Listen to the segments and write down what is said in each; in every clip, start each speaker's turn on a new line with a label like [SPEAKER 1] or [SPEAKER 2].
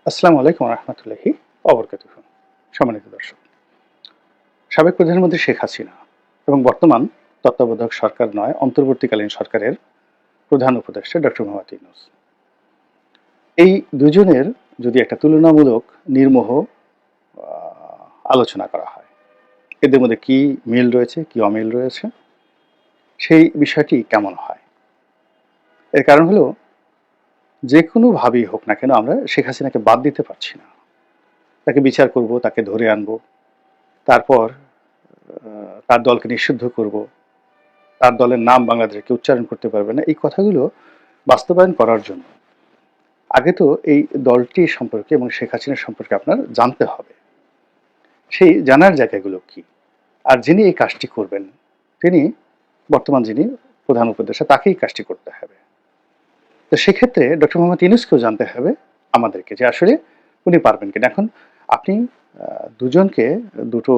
[SPEAKER 1] আসসালামু আলাইকুম রহমতুল্লাহি অবরকাতুহু। সম্মানিত দর্শক, সাবেক প্রধানমন্ত্রী শেখ হাসিনা এবং বর্তমান তত্ত্বাবধায়ক সরকার নয় অন্তর্বর্তীকালীন সরকারের প্রধান উপদেষ্টা ডক্টর মোহাম্মদ ইউনূস, এই দুজনের যদি একটা তুলনামূলক নির্মোহ আলোচনা করা হয়, এদের মধ্যে কি মিল রয়েছে কি অমিল রয়েছে, সেই বিষয়টি কেমন হয়? এর কারণ হলো, যে কোনোভাবেই হোক না কেন আমরা শেখ হাসিনাকে বাদ দিতে পারছি না। তাকে বিচার করব, তাকে ধরে আনবো, তারপর তার দলকে নিষিদ্ধ করব, তার দলের নাম বাংলাদেশকে উচ্চারণ করতে পারবে না, এই কথাগুলো বাস্তবায়ন করার জন্য আগে তো এই দলটি সম্পর্কে এবং শেখ হাসিনা সম্পর্কে আপনার জানতে হবে। সেই জানার জায়গাগুলো কি, আর যিনি এই কাজটি করবেন তিনি বর্তমান যিনি প্রধান উপদেষ্টা, তাকেই কাজটি করতে হবে। তো সেক্ষেত্রে ডক্টর মোহাম্মদ ইউনূসকেও জানতে হবে আমাদেরকে যে আসলে উনি পারবেন কিনা। এখন আপনি দুজনকে দুটো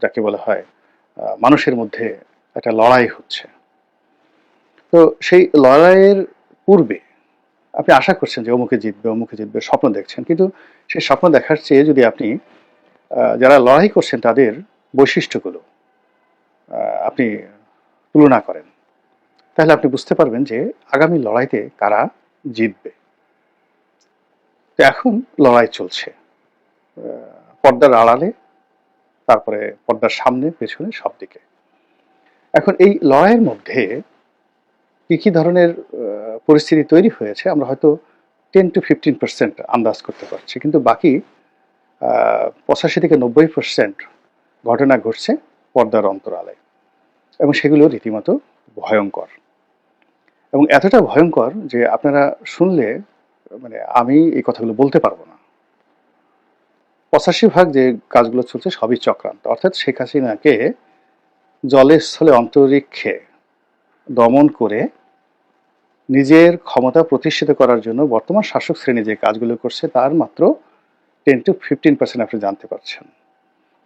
[SPEAKER 1] যাকে বলা হয় মানুষের মধ্যে একটা লড়াই হচ্ছে, তো সেই লড়াইয়ের পূর্বে আপনি আশা করছেন যে অমুকে জিতবে অমুকে জিতবে, স্বপ্ন দেখছেন, কিন্তু সেই স্বপ্ন দেখার চেয়ে যদি আপনি যারা লড়াই করছেন তাদের বৈশিষ্ট্যগুলো আপনি তুলনা করেন, তাহলে আপনি বুঝতে পারবেন যে আগামী লড়াইতে কারা জিতবে। তো এখন লড়াই চলছে পর্দার আড়ালে, তারপরে পর্দার সামনে পেছনে সব দিকে। এখন এই লড়াইয়ের মধ্যে কি কি ধরনের পরিস্থিতি তৈরি হয়েছে আমরা হয়তো 10-15% আন্দাজ করতে পারছি, কিন্তু বাকি 85-90% ঘটনা ঘটছে পর্দার অন্তরালে, এবং সেগুলো রীতিমতো ভয়ঙ্কর, এবং এতটা ভয়ঙ্কর যে আপনারা শুনলে মানে আমি এই কথাগুলো বলতে পারবো না। 85% যে কাজগুলো চলছে সবই চক্রান্ত, অর্থাৎ শেখ হাসিনাকে জলে স্থলে অন্তরিক্ষে দমন করে নিজের ক্ষমতা প্রতিষ্ঠিত করার জন্য বর্তমান শাসক শ্রেণী যে কাজগুলো করছে তার মাত্র 10-15% আপনি জানতে পারছেন,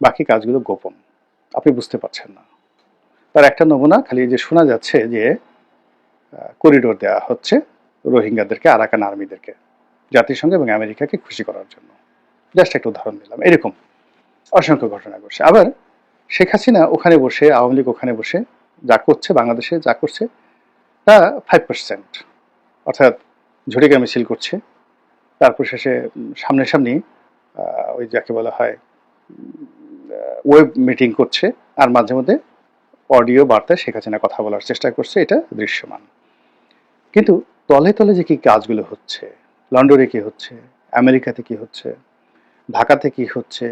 [SPEAKER 1] বাকি কাজগুলো গোপন, আপনি বুঝতে পারছেন না। তার একটা নমুনা খালি যে শোনা যাচ্ছে যে করিডোর দেওয়া হচ্ছে রোহিঙ্গাদেরকে, আরাকান আর্মিদেরকে, জাতিসংঘ এবং আমেরিকাকে খুশি করার জন্য। জাস্ট একটা উদাহরণ দিলাম, এরকম অসংখ্য ঘটনা ঘটছে। আবার শেখ হাসিনা ওখানে বসে, আওয়ামী লীগ ওখানে বসে যা করছে, বাংলাদেশে যা করছে তা 5%, অর্থাৎ ঝটিকা মিছিল করছে, তারপর শেষে সামনাসামনি ওই যাকে বলা হয় ওয়েব মিটিং করছে, আর মাঝে মধ্যে অডিও বার্তায় শেখ হাসিনা কথা বলার চেষ্টা করছে, এটা দৃশ্যমান। কিন্তু তলে তলে যে কি কাজগুলো হচ্ছে, লন্ডনে কি হচ্ছে, আমেরিকাতে কি হচ্ছে, ঢাকাতে কি হচ্ছে,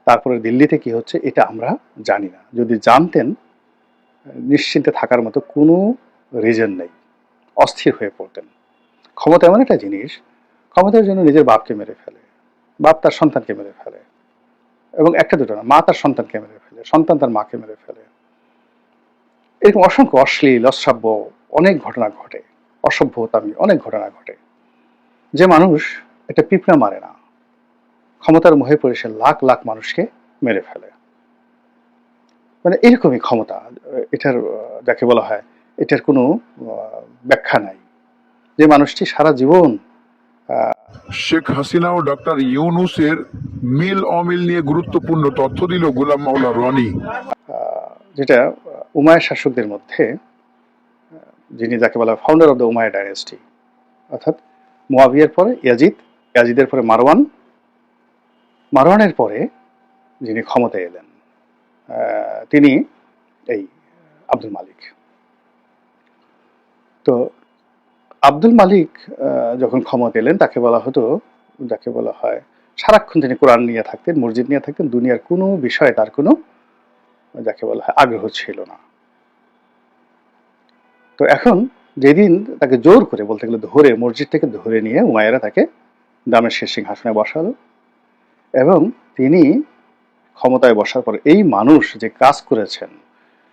[SPEAKER 1] তারপরে দিল্লিতে কি হচ্ছে, এটা আমরা জানি না। যদি জানতেন নিশ্চিন্তে থাকার মতো কোনো রিজন নেই, অস্থির হয়ে পড়তেন। ক্ষমতা এমন একটা জিনিস, ক্ষমতার জন্য নিজের বাপকে মেরে ফেলে, বাপ তার সন্তানকে মেরে ফেলে, এবং একটা দুটো না, মা তার সন্তানকে মেরে ফেলে, সন্তান তার মাকে মেরে ফেলে, এরকম অসংখ্য অশ্লীল অশ্রাব্য অনেক ঘটনা ঘটে, অসভ্যতামি অনেক ঘটনা ঘটে। যে মানুষ একটা পিঁপড়া মারে না, ক্ষমতার মোহে পড়ে সে লাখ লাখ মানুষকে মেরে ফেলে, মানে এরকমই ক্ষমতা। এটার যাকে বলা হয় এটার কোনো ব্যাখ্যা নাই। যে মানুষটি সারা জীবন
[SPEAKER 2] শেখ হাসিনা ও ডক্টর ইউনূসের মিল অমিল নিয়ে গুরুত্বপূর্ণ তথ্য দিল গোলাম মাওলা রনি।
[SPEAKER 1] যেটা উমাইয়া শাসকদের মধ্যে যিনি যাকে বলা হয় founder of the Umayyad dynasty, অর্থাৎ মুয়াবিয়ার পরে ইয়াজিদ, ইয়াজিদের পরে মারওয়ান, মারওয়ানের পরে যিনি ক্ষমতায় এলেন তিনি এই আব্দুল মালিক। তো আব্দুল মালিক যখন ক্ষমতা এলেন তাকে বলা হতো, যাকে বলা হয় সারাক্ষণ তিনি কোরআন নিয়ে থাকতেন, মসজিদ নিয়ে থাকতেন, দুনিয়ার কোনো বিষয়ে তার কোনো যাকে বলা হয় আগ্রহ ছিল না। তো এখন যেদিন তাকে জোর করে, বলতে গেলে ধরে, মসজিদ থেকে ধরে নিয়ে উমাইয়ারা তাকে দামেস্কের সিংহাসনে বসালো, এবং তিনি ক্ষমতায় বসার পর এই মানুষ যে কাজ করেছেন,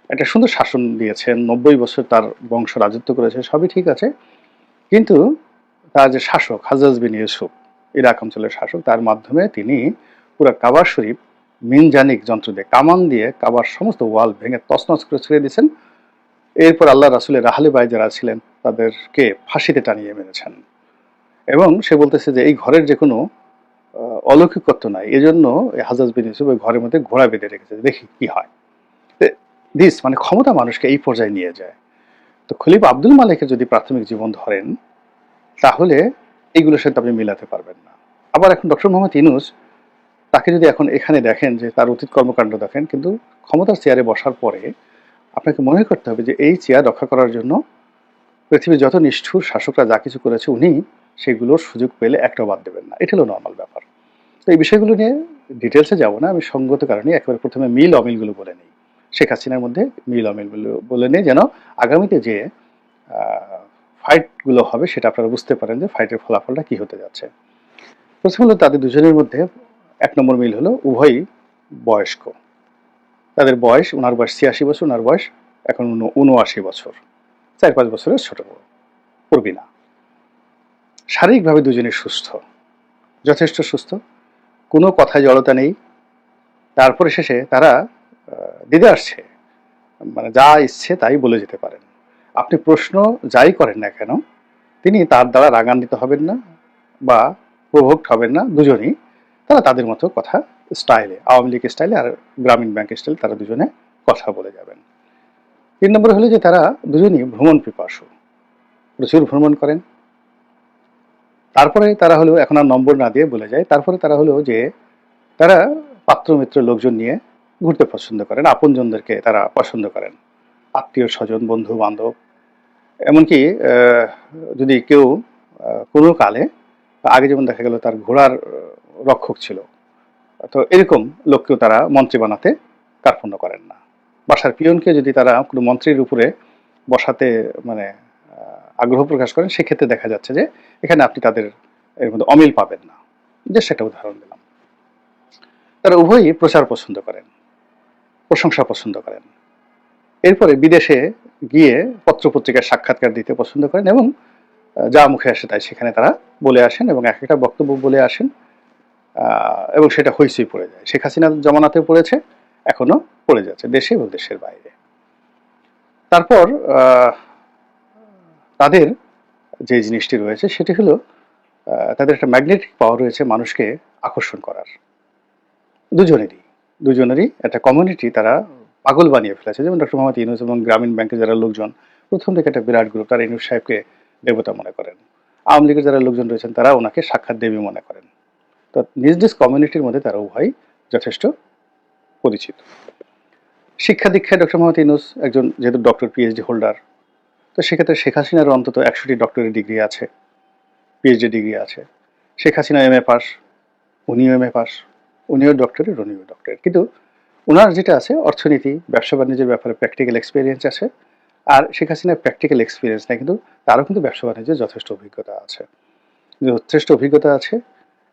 [SPEAKER 1] একটা সুন্দর শাসন দিয়েছেন, 90 বছর তার বংশ রাজত্ব করেছে, সবই ঠিক আছে, কিন্তু তার যে শাসক হাজ্জাজ বিন ইউসুফ, ইরাক অঞ্চলের শাসক, তার মাধ্যমে তিনি পুরো কাবা শরীফ মিনজানিক যন্ত্র দিয়ে, কামান দিয়ে কাবার সমস্ত ওয়াল ভেঙে তছনছ করে ছেড়ে দিয়েছেন। এরপর আল্লাহ রাসুলের রাহালে ভাই যারা ছিলেন তাদেরকে ফাঁসিতে টানিয়ে মেরেছেন, এবং সে বলতেছে যে এই ঘরের যে কোনো অলৌকিকত্ব নাই, এজন্য হাজ্জাজ বিন ইউসুফ ওই ঘরের মধ্যে ঘোড়া বেঁধে রেখেছে, দেখি কি হয়। দিস মানে ক্ষমতা মানুষকে এই পর্যায়ে নিয়ে যায়। তো খলিফা আব্দুল মালিকের যদি প্রাথমিক জীবন ধরেন তাহলে এইগুলোর সাথে আপনি মিলাতে পারবেন না। আবার এখন ডক্টর মোহাম্মদ ইউনূস, তাকে যদি এখন এখানে দেখেন যে তার অতীত কর্মকাণ্ড দেখেন, কিন্তু ক্ষমতার চেয়ারে বসার পরে আপনাকে মনে করতে হবে যে এই চেয়ার রক্ষা করার জন্য পৃথিবীর যত নিষ্ঠুর শাসকরা যা কিছু করেছে উনি সেগুলোর সুযোগ পেলে একটাও বাদ দেবেন না। এটা হলো নর্মাল ব্যাপার। তো এই বিষয়গুলো নিয়ে ডিটেলসে যাব না, আমি সঙ্গত কারণে একেবারে প্রথমে মিল অমিলগুলো বলে নিই। শেখ হাসিনার মধ্যে মিল অমিলগুলো বলে নিই, যেন আগামীতে যে ফাইটগুলো হবে সেটা আপনারা বুঝতে পারেন যে ফাইটের ফলাফলটা কি হতে যাচ্ছে। প্রথম হলো তাদের দুজনের মধ্যে 1 নম্বর মিল হলো উভয়ই বয়স্ক। তাদের বয়স, ওনার বয়স 86 বছর, ওনার বয়স এখন 79 বছর, 4-5 বছরের ছোট বড় করবি না। শারীরিকভাবে দুজনেই সুস্থ, যথেষ্ট সুস্থ, কোনো কথায় জড়তা নেই। তারপরে শেষে তারা দিদে আসছে, মানে যা ইচ্ছে তাই বলে যেতে পারেন। আপনি প্রশ্ন যাই করেন না কেন তিনি তার দ্বারা রাগান্বিত হবেন না বা প্রভোক্ট হবেন না। দুজনেই তারা তাদের মতো কথা স্টাইলে, আওয়ামী লীগ স্টাইলে আর গ্রামীণ ব্যাংক স্টাইলে তারা দুজনে কথা বলে যাবেন। 3 নম্বর হলো যে তারা দুজনই ভ্রমণ পিপাসু, প্রচুর ভ্রমণ করেন। তারপরে তারা হলো, এখন আর নম্বর না দিয়ে বলে যায়, তারপরে তারা হলো যে তারা পাত্র মিত্র লোকজন নিয়ে ঘুরতে পছন্দ করেন, আপনজনদেরকে তারা পছন্দ করেন, আত্মীয় স্বজন, বন্ধু বান্ধব। এমনকি যদি কেউ কোনো কালে, আগে যেমন দেখা গেল তার ঘোড়ার রক্ষক ছিল, তো এরকম লোককেও তারা মন্ত্রী বানাতে কার্পণ্য করেন না। বাসার পিয়নকে যদি তারা কোনো মন্ত্রীর উপরে বসাতে মানে আগ্রহ প্রকাশ করেন, সেক্ষেত্রে দেখা যাচ্ছে যে এখানে আপনি তাদের এর মধ্যে অমিল পাবেন না। যে সেটা উদাহরণ দিলাম। তারা উভয়ই প্রচার পছন্দ করেন, প্রশংসা পছন্দ করেন। এরপরে বিদেশে গিয়ে পত্রপত্রিকার সাক্ষাৎকার দিতে পছন্দ করেন এবং যা মুখে আসে তাই সেখানে তারা বলে আসেন এবং এক একটা বক্তব্য বলে আসেন, এবং সেটা হইচই পড়ে যায়। শেখ হাসিনার জমানাতে পড়েছে, এখনো পড়ে যাচ্ছে দেশে এবং দেশের বাইরে। তারপর তাদের যে জিনিসটি রয়েছে সেটি হলো তাদের একটা ম্যাগনেটিক পাওয়ার রয়েছে মানুষকে আকর্ষণ করার। দুজনেরই একটা কমিউনিটি তারা পাগল বানিয়ে ফেলেছে। যেমন ডক্টর মোহাম্মদ ইউনূস এবং গ্রামীণ ব্যাংকের যারা লোকজন, প্রথম থেকে একটা বিরাট গ্রুপ, তারা ইউনূস সাহেবকে দেবতা মনে করেন। আওয়ামী লীগের যারা লোকজন রয়েছেন তারা ওনাকে সাক্ষাৎ দেবী মনে করেন। তো নিজ নিজ কমিউনিটির মধ্যে তারা উভয় যথেষ্ট পরিচিত। শিক্ষা দীক্ষায় ডক্টর মোহাম্মদ ইউনূস একজন যেহেতু ডক্টর পিএইচডি হোল্ডার, তো সেক্ষেত্রে শেখ হাসিনার অন্তত 100টি ডক্টরেট ডিগ্রি আছে, পিএইচডি ডিগ্রি আছে। শেখ হাসিনা এমএ পাস, উনিও এমএ পাস, উনিও ডক্টরেট, উনিও ডক্টরেট। কিন্তু ওনার যেটা আছে অর্থনীতি, ব্যবসা বাণিজ্যের ব্যাপারে প্র্যাকটিক্যাল এক্সপিরিয়েন্স আছে। আর শেখ হাসিনার প্র্যাকটিক্যাল এক্সপিরিয়েন্স নেই, কিন্তু তারও কিন্তু ব্যবসা বাণিজ্যের যথেষ্ট অভিজ্ঞতা আছে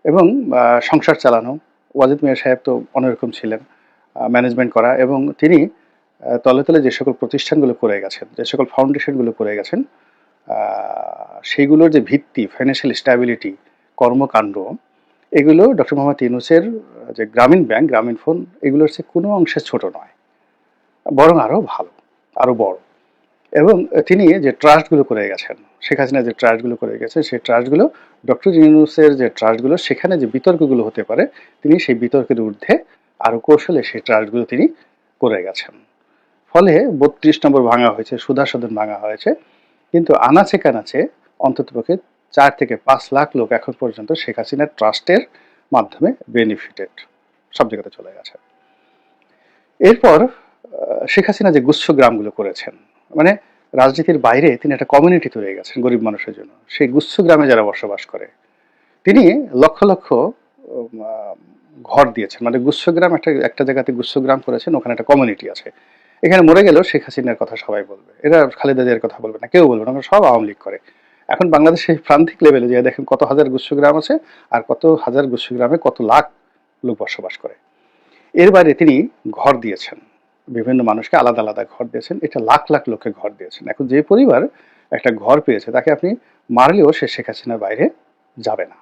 [SPEAKER 1] এবং সংসার চালানো। ওয়াজেদ মিয়া সাহেব তো অন্যরকম ছিলেন, ম্যানেজমেন্ট করা, এবং তিনি তলে তলে যে সকল প্রতিষ্ঠানগুলো করে গেছেন, যে সকল ফাউন্ডেশনগুলো করে গেছেন, সেইগুলোর যে ভিত্তি, ফাইন্যান্সিয়াল স্ট্যাবিলিটি, কর্মকাণ্ড, এগুলো ডক্টর মোহাম্মদ ইউনূসের যে গ্রামীণ ব্যাংক, গ্রামীণ ফোন, এগুলোর চেয়ে কোনো অংশে ছোট নয়, বরং আরও ভালো, আরও বড়। এবং তিনি যে ট্রাস্টগুলো করে গেছেন, শেখ হাসিনা যে ট্রাস্টগুলো করে গেছে, সেই ট্রাস্টগুলো ডক্টর ইউনূসের যে ট্রাস্টগুলো, সেখানে যে বিতর্কগুলো হতে পারে তিনি সেই বিতর্কের ঊর্ধ্বে আরও কৌশলে সেই ট্রাস্টগুলো তিনি করে গেছেন। ফলে 32 নম্বর ভাঙা হয়েছে, সুধা সদন ভাঙা হয়েছে, কিন্তু আনাচে কানাচে অন্ততপক্ষে 4 থেকে 5 লাখ লোক এখন পর্যন্ত শেখ হাসিনার ট্রাস্টের মাধ্যমে বেনিফিটেড, সব জায়গাতে চলে গেছে। এরপর শেখ হাসিনা যে গুচ্ছ গ্রামগুলো করেছেন, মানে রাজনীতির বাইরে তিনি একটা কমিউনিটি তৈরি গেছেন গরিব মানুষের জন্য। সেই গুচ্ছ গ্রামে যারা বসবাস করে তিনি লক্ষ লক্ষ ঘর দিয়েছেন। মানে গুচ্ছ গ্রাম একটা জায়গাতে গুচ্ছ গ্রাম করেছেন, ওখানে একটা কমিউনিটি আছে। এখানে মরে গেলেও শেখ হাসিনার কথা সবাই বলবে, এরা খালেদা জিয়ার কথা বলবে না, কেউ বলবে না, সব আওয়ামী লীগ করে। এখন বাংলাদেশে প্রান্তিক লেভেলে যে দেখেন কত হাজার গুচ্ছ গ্রাম আছে, আর কত হাজার গুচ্ছ গ্রামে কত লাখ লোক বসবাস করে। এর বাইরে তিনি ঘর দিয়েছেন, বিভিন্ন মানুষকে আলাদা আলাদা ঘর দিয়েছেন, এটা লাখ লাখ লোককে ঘর দিয়েছেন। এখন যে পরিবার একটা ঘর পেয়েছে তাকে আপনি মারলেও সে শেখ হাসিনার বাইরে যাবে না।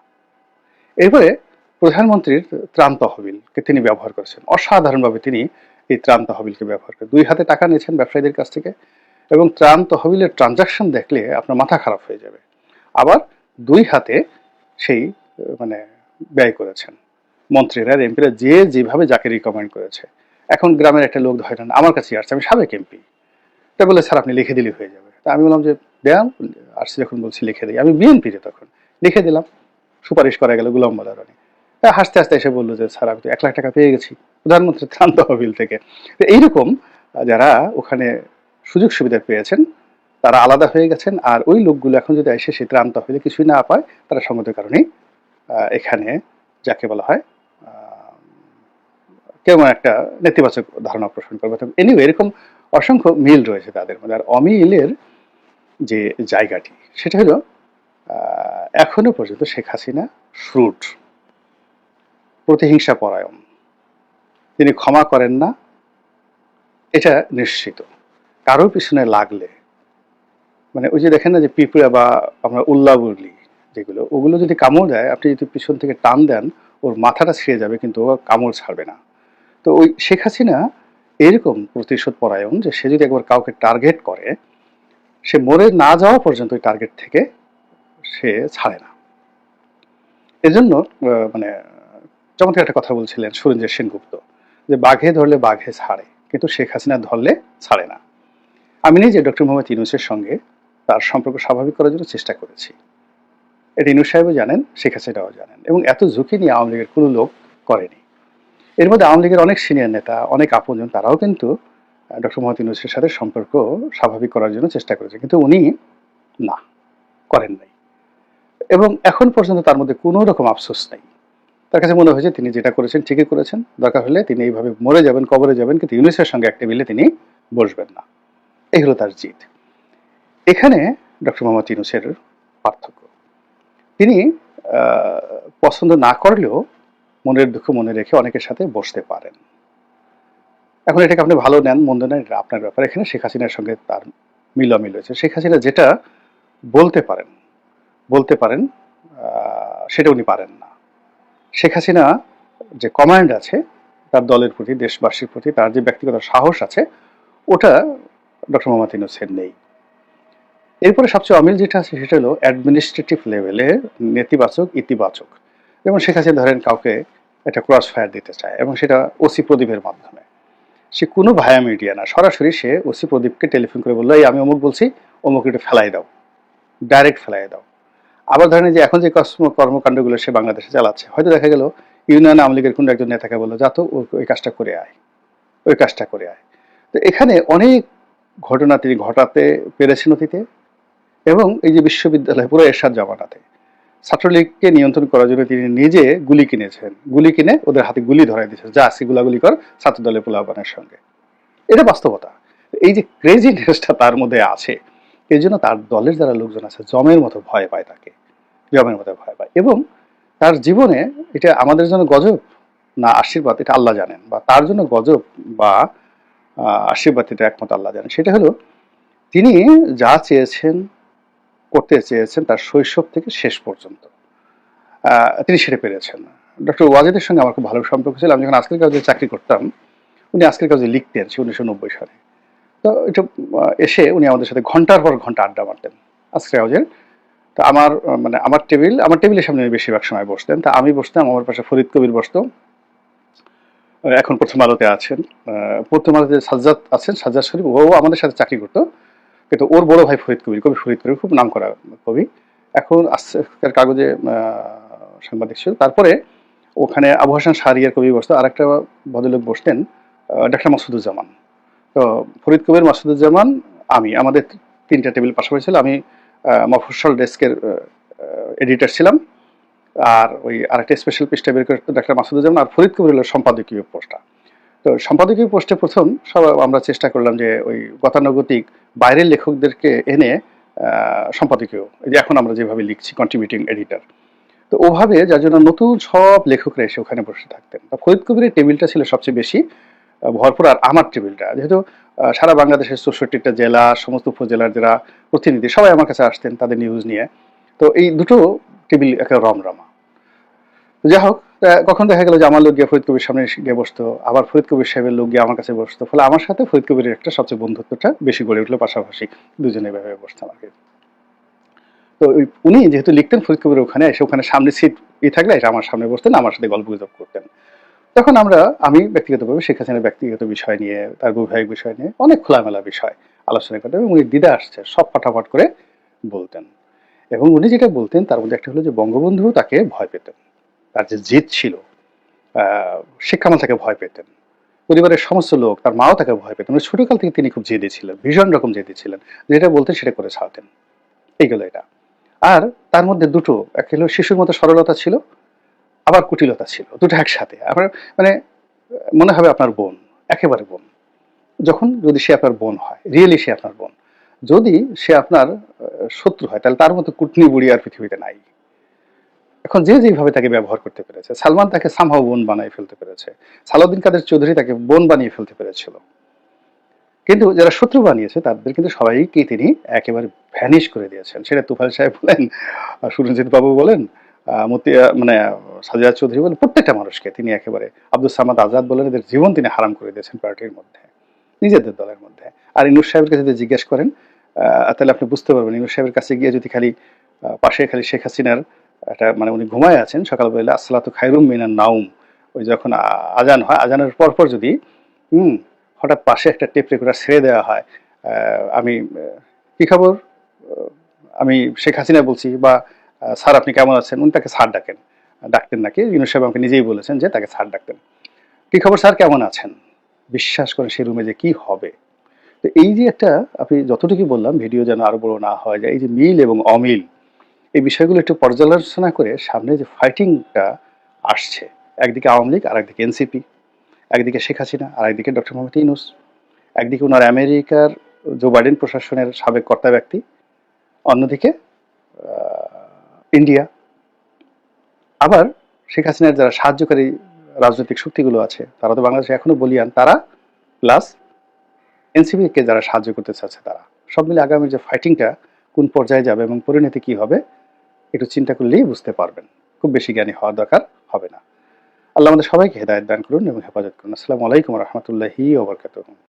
[SPEAKER 1] এরপরে প্রধানমন্ত্রীর ত্রাণ তহবিলকে তিনি ব্যবহার করেছেন অসাধারণভাবে। তিনি এই ত্রাণ তহবিলকে ব্যবহার করে 2 হাতে টাকা নিয়েছেন ব্যবসায়ীদের কাছ থেকে, এবং ত্রাণ তহবিলের ট্রানজাকশন দেখলে আপনার মাথা খারাপ হয়ে যাবে। আবার 2 হাতে সেই মানে ব্যয় করেছেন। মন্ত্রীরা এমপিরা যেভাবে যাকে রিকমেন্ড করেছে। এখন গ্রামের একটা লোক ধরেন আমার কাছে আসছে, আমি সাবেক এমপি, তা বলে স্যার আপনি লিখে দিলে হয়ে যাবে। তা আমি বললাম যে দেন, আসছে যখন বলছি লিখে দিই, আমি বিএনপিতে তখন লিখে দিলাম, সুপারিশ করা গেল গোলাম মোল্লা রনি। হাসতে হাসতে এসে বললো যে স্যার আমি তো 1 লাখ টাকা পেয়ে গেছি প্রধানমন্ত্রী ত্রাণ তহবিল থেকে। তো এইরকম যারা ওখানে সুযোগ সুবিধা পেয়েছেন তারা আলাদা হয়ে গেছেন, আর ওই লোকগুলো এখন যদি এসে সে ত্রাণ তহবিলে কিছুই না পায় তারা সঙ্গত কারণেই এখানে যাকে বলা হয় কেমন একটা নেতিবাচক ধারণা পোষণ করবে। এনিওয়ে এরকম অসংখ্য মিল রয়েছে তাদের মধ্যে। আর অমিলের যে জায়গাটি সেটা হলো এখনো পর্যন্ত শেখ হাসিনা শ্রুড, প্রতিহিংসা পরায়ণ, তিনি ক্ষমা করেন না, এটা নিশ্চিত। কারোর পিছনে লাগলে মানে ওই যে দেখেন না যে পিঁপড়া বা আমরা উল্লা বলি যেগুলো, ওগুলো যদি কামড় দেয় আপনি যদি পিছন থেকে টান দেন ওর মাথাটা ছিঁড়ে যাবে কিন্তু ও কামড় ছাড়বে না। তো ওই শেখ হাসিনা এরকম প্রতিশোধ পরায়ণ যে সে যদি একবার কাউকে টার্গেট করে সে মরে না যাওয়া পর্যন্ত ওই টার্গেট থেকে সে ছাড়ে না। এজন্য মানে চমৎকার একটা কথা বলছিলেন সুরেন্দ্র সেনগুপ্ত যে বাঘে ধরলে বাঘে ছাড়ে, কিন্তু শেখ হাসিনা ধরলে ছাড়ে না। আমি নিজে ডক্টর মোহাম্মদ ইউনূসের সঙ্গে তার সম্পর্ক স্বাভাবিক করার জন্য চেষ্টা করেছি। এটা ইউনূস সাহেবও জানেন, শেখ হাসিনাও জানেন, এবং এত ঝুঁকি নিয়ে আওয়ামী লীগের কোনো লোক করেনি। এর মধ্যে আওয়ামী লীগের অনেক সিনিয়র নেতা, অনেক আপনজন তারাও কিন্তু ডক্টর মোহাম্মদ ইউনূসের সাথে সম্পর্ক স্বাভাবিক করার জন্য চেষ্টা করেছে, কিন্তু উনি না করেন নাই। এবং এখন পর্যন্ত তার মধ্যে কোনো রকম আফসোস নেই। তার কাছে মনে হয়েছে তিনি যেটা করেছেন ঠিকই করেছেন, দরকার হলে তিনি এইভাবে মরে যাবেন, কবরে যাবেন, কিন্তু ইউনূসের সঙ্গে এক টেবিলে তিনি বসবেন না। এই হলো তার জিত। এখানে ডক্টর মোহাম্মদ ইউনূসের পার্থক্য, তিনি পছন্দ না করলেও মনের দুঃখ মনে রেখে অনেকের সাথে বসতে পারেন। এখন এটাকে আপনি ভালো নেন মন্দ নেন এটা আপনার ব্যাপার। এখানে শেখ হাসিনার সঙ্গে তার মিলামিল হয়েছে। শেখ হাসিনা যেটা বলতে পারেন সেটা উনি পারেন না। শেখ হাসিনা যে কমান্ড আছে তার দলের প্রতি, দেশবাসীর প্রতি তার যে ব্যক্তিগত সাহস আছে ওটা ডক্টর মোহাম্মদ ইউনূসের নেই। এরপরে সবচেয়ে অমিল যেটা আছে সেটা হলো অ্যাডমিনিস্ট্রেটিভ লেভেলে নেতিবাচক ইতিবাচক। যেমন শেখ হাসিনা ধরেন কাউকে একটা ক্রস ফায়ার দিতে চায় এবং সেটা ওসি প্রদীপের মাধ্যমে, সে কোনো ভায়া মিডিয়া না, সরাসরি সে ওসি প্রদীপকে টেলিফোন করে বললো এই আমি অমুক বলছি, অমুক একটু ফেলাই দাও, ডাইরেক্ট ফেলাই দাও। আবার ধরেন যে এখন যে কর্মকাণ্ডগুলো সে বাংলাদেশে চালাচ্ছে, হয়তো দেখা গেল ইউনিয়ন আওয়ামী লীগের কোনো একজন নেতাকে বললো যা তো ওই কাজটা করে আয়, ওই কাজটা করে আয়। তো এখানে অনেক ঘটনা তিনি ঘটাতে পেরেছেন অতীতে, এবং এই যে বিশ্ববিদ্যালয় পুরো এরশাদ জামানাতে ছাত্রলীগকে নিয়ন্ত্রণ করার জন্য তিনি নিজে গুলি কিনেছেন, গুলি কিনে ওদের হাতে গুলি ধরাই দিয়েছেন, যা আজকে গুলাগুলি কর ছাত্র দলের পোলাপানের সঙ্গে। এটা বাস্তবতা। এই যে ক্রেজিনেসটা তার মধ্যে আছে, এই জন্য তার দলের যারা লোকজন আছে জমের মতো ভয় পায় তাকে, জমের মতো ভয় পায়। এবং তার জীবনে এটা আমাদের জন্য গজব না আশীর্বাদ এটা আল্লাহ জানেন, বা তার জন্য গজব বা আশীর্বাদ এটা একমত আল্লাহ জানেন। সেটা হলো তিনি যা চেয়েছেন করতে চেয়েছেন তার শৈশব থেকে শেষ পর্যন্ত তিনি সেটা পেরেছেন। ডক্টর ওয়াজেদের সঙ্গে আমার খুব ভালো সম্পর্ক ছিল। আমি যখন আজকের কাগজে চাকরি করতাম উনি আজকের কাগজে লিখতেন, সে 1990 সালে। তো এটা এসে উনি আমাদের সাথে ঘন্টার পর ঘন্টা আড্ডা মারতেন আজকের কাগজের। তো আমার মানে আমার টেবিলের সামনে বেশিরভাগ সময় বসতেন। তা আমি বসতাম, আমার পাশে ফরিদ কবির বসতো, এখন প্রথম আলোতে আছেন। প্রথম আলোতে সাজ্জাদ আছেন, সাজ্জাদ শরীফ, ও আমাদের সাথে চাকরি করতো, কিন্তু ওর বড় ভাই ফরিদ কবির, কবি ফরিদ কবির খুব নাম করা কবি, এখন আজকের কাগজে সাংবাদিক ছিল। তারপরে ওখানে আবু হাসান শাহরিয়ার কবি বসতো, আর একটা ভদ্রলোক বসতেন ডাক্তার মাসুদুজ্জামান। তো ফরিদ কবির, মাসুদুজ্জামান, আমি, আমাদের 3টা টেবিল পাশাপাশি ছিল। আমি মফস্বল ডেস্কের এডিটর ছিলাম, আর ওই আরেকটা স্পেশাল পৃষ্ঠা বের করে ডাক্তার মাসুদুজ্জামান, আর ফরিদ কবির হলো সম্পাদকীয় পোস্টটা। তো সম্পাদকীয় পোস্টে প্রথম সব আমরা চেষ্টা করলাম যে ওই গতানুগতিক বাইরের লেখকদেরকে এনে সম্পাদকীয়, যে এখন আমরা যেভাবে লিখছি কন্ট্রিবিউটিং এডিটর, তো ওভাবে যার জন্য নতুন সব লেখকরা এসে ওখানে বসে থাকতেন। ফরিদ কবিরের টেবিলটা ছিল সবচেয়ে বেশি ভরপুর, আর আমার টেবিলটা যেহেতু সারা বাংলাদেশের 64টা জেলা, সমস্ত উপজেলার যারা প্রতিনিধি সবাই আমার কাছে আসতেন তাদের নিউজ নিয়ে, তো এই দুটো টেবিল একটা রমরমা। যাই হোক, কখন দেখা গেল যে আমার লোক গিয়ে ফরিদ কবির সামনে গিয়ে বসতো, আবার ফরিদ কবির সাহেবের লোক গিয়ে আমার কাছে বসতো, ফলে আমার সাথে ফরিদ কবিরের একটা সবচেয়ে বন্ধুত্বটা বেশি গড়ে উঠলো, পাশাপাশি দুজনে এভাবে বসতাম আর কি। তো উনি যেহেতু লিখতেন ফরিদ কবির ওখানে এসে ওখানে সামনে সিট থাকলে এসে আমার সামনে বসতেন, আমার সাথে গল্প গুজব করতেন। তখন আমি ব্যক্তিগতভাবে শেখ হাসিনার ব্যক্তিগত বিষয় নিয়ে, তার বৈবাহিক বিষয় নিয়ে অনেক খোলামেলা বিষয় আলোচনা করতেন এবং উনি দ্বিধা আসছে সব ফাটাফাট করে বলতেন। এবং উনি যেটা বলতেন তার মধ্যে একটা হলো যে বঙ্গবন্ধু তাকে ভয় পেতেন, তার যে জিদ ছিল, শেখ কামাল তাকে ভয় পেতেন, পরিবারের সমস্ত লোক, তার মাও তাকে ভয় পেতেন। ছোটকাল থেকে তিনি খুব জেদি ছিলেন, ভীষণ রকম জেদি ছিলেন, যেটা বলতেন সেটা করে ছাড়তেন। এইগুলো এটা। আর তার মধ্যে দুটো, এক হলো শিশুর মতো সরলতা ছিল, আবার কুটিলতা ছিল, দুটো একসাথে। আমার মানে মনে হবে আপনার বোন, একেবারে বোন। যখন যদি সে আপনার বোন হয়, রিয়েলি সে আপনার বোন। যদি সে আপনার শত্রু হয়, তাহলে তার মতো কুটনি বুড়ি আর পৃথিবীতে নাই। এখন যে যেভাবে তাকে ব্যবহার করতে পেরেছে, সালমান তাকে সামহাও বোন বানিয়ে ফেলতে পেরেছে, সালাউদ্দিন কাদের চৌধুরী তাকে বোন বানিয়ে ফেলতে পেরেছিল, কিন্তু যারা শত্রু বানিয়েছে তাদের কিন্তু সবাইকে তিনি একেবারে ভ্যানিশ করে দিয়েছেন। সেটা তুফাইল সাহেব বলেন, সুরঞ্জিত বাবু বলেন, মানে সাজিয়া চৌধুরী বলেন, প্রত্যেকটা মানুষকে তিনি একেবারে, আব্দুল সামাদ আজাদ বলেন, এদের জীবন তিনি হারাম করে দিয়েছেন পার্টির মধ্যে, নিজেদের দলের মধ্যে। আর ইনুস সাহেবের কাছে যদি জিজ্ঞেস করেন তাহলে আপনি বুঝতে পারবেন, ইনুস সাহেবের কাছে গিয়ে যদি খালি পাশে খালি শেখ হাসিনার একটা, মানে উনি ঘুমায় আছেন, সকালবেলা আসসালাতু খায়রুম মিনান নাউম, ওই যখন আজান হয়, আজানের পরপর যদি হঠাৎ পাশে একটা টেপ রেকর্ডার ছেড়ে দেওয়া হয়, আমি কি খবর, আমি শেখ হাসিনা বলছি, বা স্যার আপনি কেমন আছেন, উনি তাকে স্যার ডাকেন, ডাকতেন নাকি, ইউনুস সাহেব আমাকে নিজেই বলেছেন যে তাকে স্যার ডাকতেন। কি খবর স্যার, কেমন আছেন, বিশ্বাস করেন সেই রুমে যে কি হবে। তো এই যে একটা, আপনি যতটুকু বললাম ভিডিও যেন আরো বড় না হয়, যে এই যে মিল এবং অমিল, এই বিষয়গুলো একটু পর্যালোচনা করে সামনে যে ফাইটিংটা আসছে, একদিকে আওয়ামী লীগ আর একদিকে এনসিপি, একদিকে শেখ হাসিনা আর একদিকে ডক্টর মোহাম্মদ ইউনুস, একদিকে ওনার আমেরিকার জো বাইডেন প্রশাসনের সাবেক কর্তা ব্যক্তি, অন্যদিকে ইন্ডিয়া, আবার শেখ হাসিনার যারা সাহায্যকারী রাজনৈতিক শক্তিগুলো আছে তারা তো বাংলাদেশে এখনো বলিয়ান, তারা প্লাস এনসিপি কে যারা সাহায্য করতে চাচ্ছে তারা, সব মিলে আগামী যে ফাইটিংটা কোন পর্যায়ে যাবে এবং পরিণতি কি হবে একটু চিন্তা করলেই বুঝতে পারবেন। খুব বেশি জ্ঞানী হওয়ার দরকার হবে না। আল্লাহ আমাদের সবাইকে হেদায়েত দান করুন এবং হেফাজত করুন। আসসালামু আলাইকুম রহমতুল্লাহি ওয়া বারাকাতুহু।